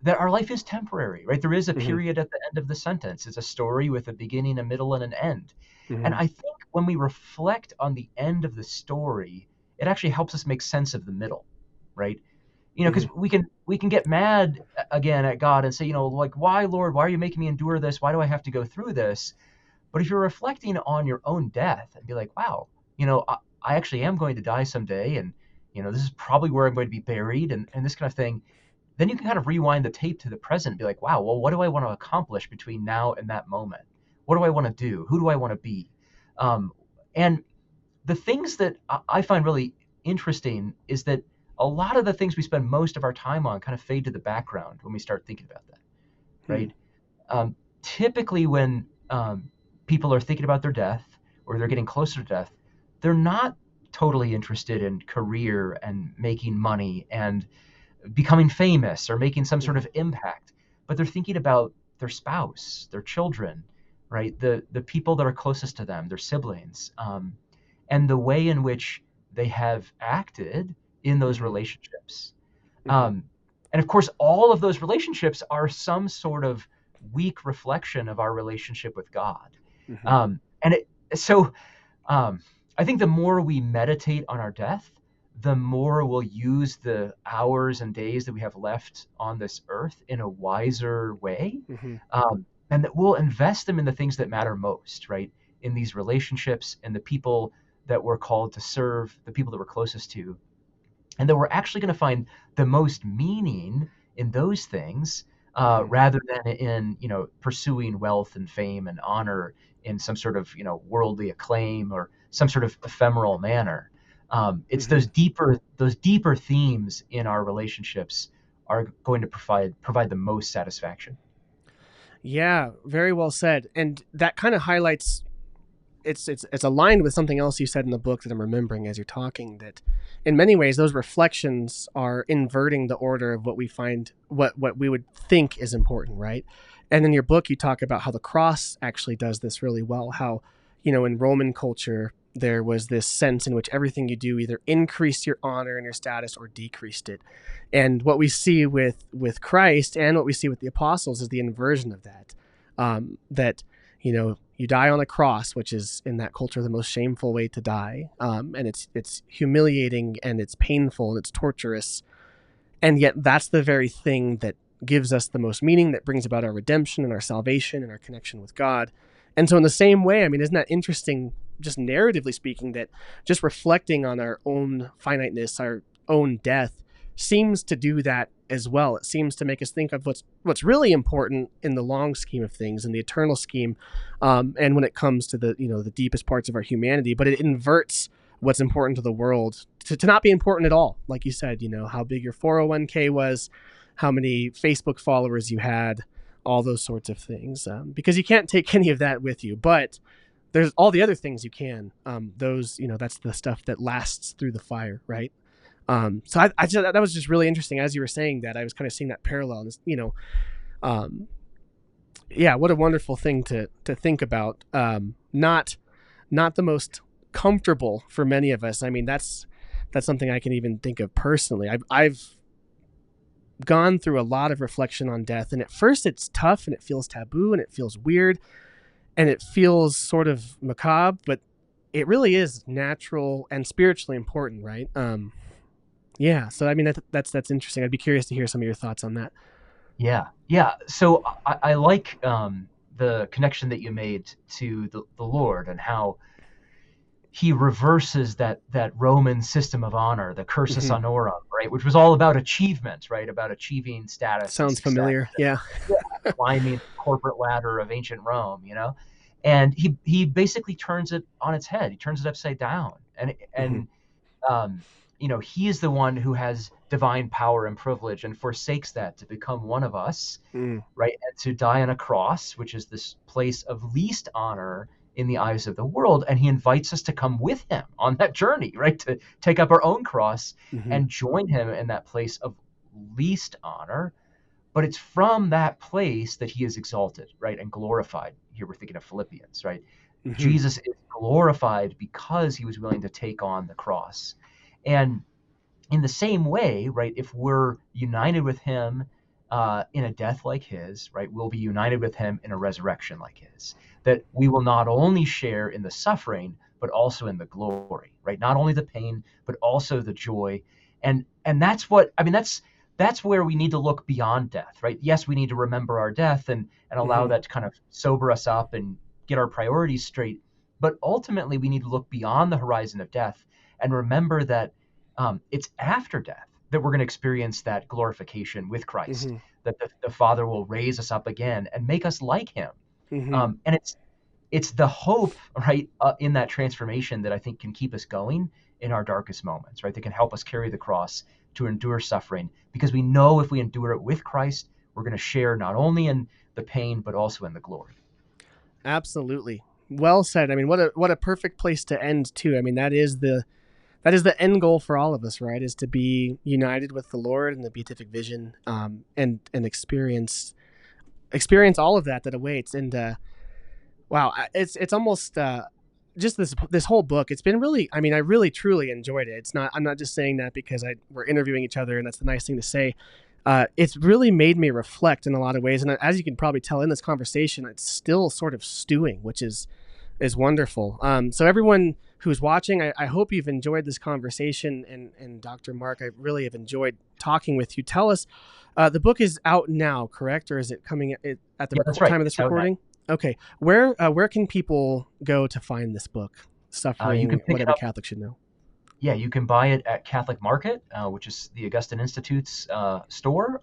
[SPEAKER 2] that our life is temporary, right? There is a
[SPEAKER 1] Hmm.
[SPEAKER 2] period at the end of the sentence. It's a story with a beginning, a middle, and an end. And
[SPEAKER 1] Hmm.
[SPEAKER 2] I think when we reflect on the end of the story, it actually helps us make sense of the middle, right? Because
[SPEAKER 1] Hmm.
[SPEAKER 2] we can get mad again at God and say, like, why, Lord, why are you making me endure this? Why do I have to go through this? But if you're reflecting on your own death and be like, wow, I actually am going to die someday, and this is probably where I'm going to be buried, and this kind of thing, then you can kind of rewind the tape to the present and be like, wow, well, what do I want to accomplish between now and that moment? What do I want to do? Who do I want to be? Um, and the things that I find really interesting is that a lot of the things we spend most of our time on kind of fade to the background when we start thinking about that,
[SPEAKER 1] Hmm.
[SPEAKER 2] right? Typically, when people are thinking about their death or they're getting closer to death, they're not totally interested in career and making money and becoming famous or making some sort
[SPEAKER 1] Hmm.
[SPEAKER 2] of impact, but they're thinking about their spouse, their children, right? The people that are closest to them, their siblings, and the way in which they have acted in those
[SPEAKER 1] Hmm.
[SPEAKER 2] relationships.
[SPEAKER 1] Hmm.
[SPEAKER 2] Um, and of course, all of those relationships are some sort of weak reflection of our relationship with God.
[SPEAKER 1] Hmm.
[SPEAKER 2] So um, I think the more we meditate on our death, the more we'll use the hours and days that we have left on this earth in a wiser way.
[SPEAKER 1] Hmm.
[SPEAKER 2] And that we'll invest them in the things that matter most, right? In these relationships and the people that we're called to serve, the people that we're closest to, and that we're actually going to find the most meaning in those things,
[SPEAKER 1] Hmm.
[SPEAKER 2] rather than in pursuing wealth and fame and honor in some sort of worldly acclaim or some sort of ephemeral manner. It's
[SPEAKER 1] Hmm.
[SPEAKER 2] those deeper themes in our relationships are going to provide the most satisfaction.
[SPEAKER 1] Yeah, very well said. And that kind of highlights it's aligned with something else you said in the book that I'm remembering as you're talking, that in many ways those reflections are inverting the order of what we find what we would think is important, right? And in your book you talk about how the cross actually does this really well, how in Roman culture there was this sense in which everything you do either increased your honor and your status or decreased it. And what we see with Christ and what we see with the apostles is the inversion of that. That you die on a cross, which is in that culture the most shameful way to die, and it's humiliating and it's painful and it's torturous, and yet that's the very thing that gives us the most meaning, that brings about our redemption and our salvation and our connection with God. And so in the same way, I mean, isn't that interesting, just narratively speaking, that just reflecting on our own finiteness, our own death, seems to do that as well. It seems to make us think of what's really important in the long scheme of things, in the eternal scheme, and when it comes to the deepest parts of our humanity. But it inverts what's important to the world to not be important at all. Like you said, how big your 401k was, how many Facebook followers you had, all those sorts of things, because you can't take any of that with you. But there's all the other things you can. Those, that's the stuff that lasts through the fire, right? So I just, that was just really interesting. As you were saying that, I was kind of seeing that parallel. Um, yeah, what a wonderful thing to think about. Not the most comfortable for many of us. I mean, that's something I can even think of personally. I've gone through a lot of reflection on death, and at first it's tough and it feels taboo and it feels weird and it feels sort of macabre, but it really is natural and spiritually important, right? Yeah. So I mean, that's interesting. I'd be curious to hear some of your thoughts on that.
[SPEAKER 2] Yeah, yeah. So I like the connection that you made to the Lord and how he reverses that Roman system of honor, the cursus
[SPEAKER 1] Hmm.
[SPEAKER 2] honorum, right, which was all about achievement, right, about achieving status and
[SPEAKER 1] Sounds
[SPEAKER 2] success,
[SPEAKER 1] familiar. Yeah.
[SPEAKER 2] yeah, climbing the corporate ladder of ancient Rome, and he basically turns it on its head. He turns it upside down, and
[SPEAKER 1] Hmm.
[SPEAKER 2] um, he is the one who has divine power and privilege and forsakes that to become one of us,
[SPEAKER 1] Mm.
[SPEAKER 2] right? And to die on a cross, which is this place of least honor in the eyes of the world. And he invites us to come with him on that journey, right? To take up our own cross
[SPEAKER 1] Hmm.
[SPEAKER 2] and join him in that place of least honor. But it's from that place that he is exalted, right? And glorified. Here we're thinking of Philippians, right?
[SPEAKER 1] Hmm.
[SPEAKER 2] Jesus is glorified because he was willing to take on the cross. And in the same way, right, if we're united with him in a death like his, right, we'll be united with him in a resurrection like his. That we will not only share in the suffering, but also in the glory, right? Not only the pain, but also the joy. And that's what I mean. That's where we need to look beyond death, right? Yes, we need to remember our death and allow
[SPEAKER 1] Hmm.
[SPEAKER 2] that to kind of sober us up and get our priorities straight. But ultimately, we need to look beyond the horizon of death and remember that it's after death that we're going to experience that glorification with Christ,
[SPEAKER 1] Hmm.
[SPEAKER 2] that the Father will raise us up again and make us like Him.
[SPEAKER 1] Hmm.
[SPEAKER 2] And it's the hope, right, in that transformation that I think can keep us going in our darkest moments, right? That can help us carry the cross to endure suffering, because we know if we endure it with Christ, we're going to share not only in the pain but also in the glory.
[SPEAKER 1] Absolutely. Well said. I mean, what a perfect place to end too. I mean, that is the end goal for all of us, right? Is to be united with the Lord and the beatific vision, and experience all of that awaits. And wow, it's almost just this whole book. It's been really. I mean, I really truly enjoyed it. It's not. I'm not just saying that because we're interviewing each other, and that's the nice thing to say. It's really made me reflect in a lot of ways, and as you can probably tell in this conversation, it's still sort of stewing, which is wonderful. So everyone who's watching, I hope you've enjoyed this conversation, and Dr. Mark, I really have enjoyed talking with you. Tell us, the book is out now, correct, or is it coming at the
[SPEAKER 2] Yeah, that's
[SPEAKER 1] time
[SPEAKER 2] right.
[SPEAKER 1] of this
[SPEAKER 2] It's out now.
[SPEAKER 1] recording? Okay, where can people go to find this book?
[SPEAKER 2] You can
[SPEAKER 1] Suffering,
[SPEAKER 2] pick
[SPEAKER 1] what
[SPEAKER 2] it
[SPEAKER 1] every
[SPEAKER 2] up.
[SPEAKER 1] Catholic should know.
[SPEAKER 2] Yeah, you can buy it at Catholic Market, which is the Augustine Institute's store,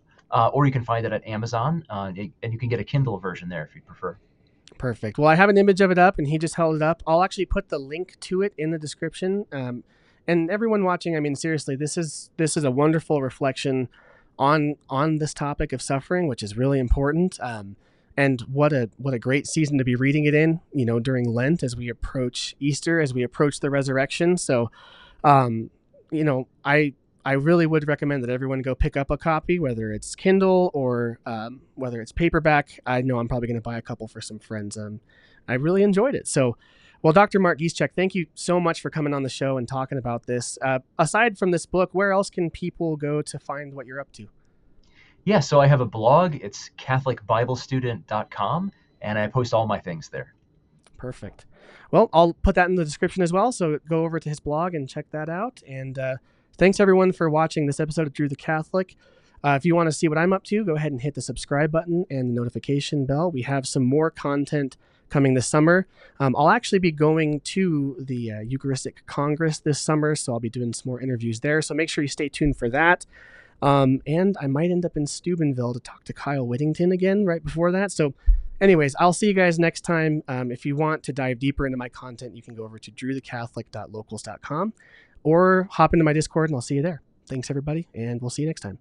[SPEAKER 2] or you can find it at Amazon, and you can get a Kindle version there if you prefer.
[SPEAKER 1] Perfect. Well, I have an image of it up, and he just held it up. I'll actually put the link to it in the description. And everyone watching, I mean, seriously, this is a wonderful reflection on this topic of suffering, which is really important. And what a great season to be reading it in, during Lent, as we approach Easter, as we approach the resurrection. So, um, I really would recommend that everyone go pick up a copy, whether it's Kindle or whether it's paperback. I know I'm probably going to buy a couple for some friends. I really enjoyed it. So, well, Dr. Mark Giszczak, thank you so much for coming on the show and talking about this. Aside from this book, where else can people go to find what you're up to?
[SPEAKER 2] Yeah, so I have a blog. It's catholicbiblestudent.com, and I post all my things there.
[SPEAKER 1] Perfect. Well, I'll put that in the description as well. So go over to his blog and check that out. And thanks everyone for watching this episode of Drew the Catholic. If you want to see what I'm up to, go ahead and hit the subscribe button and the notification bell. We have some more content coming this summer. I'll actually be going to the Eucharistic Congress this summer, so I'll be doing some more interviews there. So make sure you stay tuned for that. And I might end up in Steubenville to talk to Kyle Whittington again right before that. So anyways, I'll see you guys next time. If you want to dive deeper into my content, you can go over to drewthecatholic.locals.com or hop into my Discord and I'll see you there. Thanks everybody, and we'll see you next time.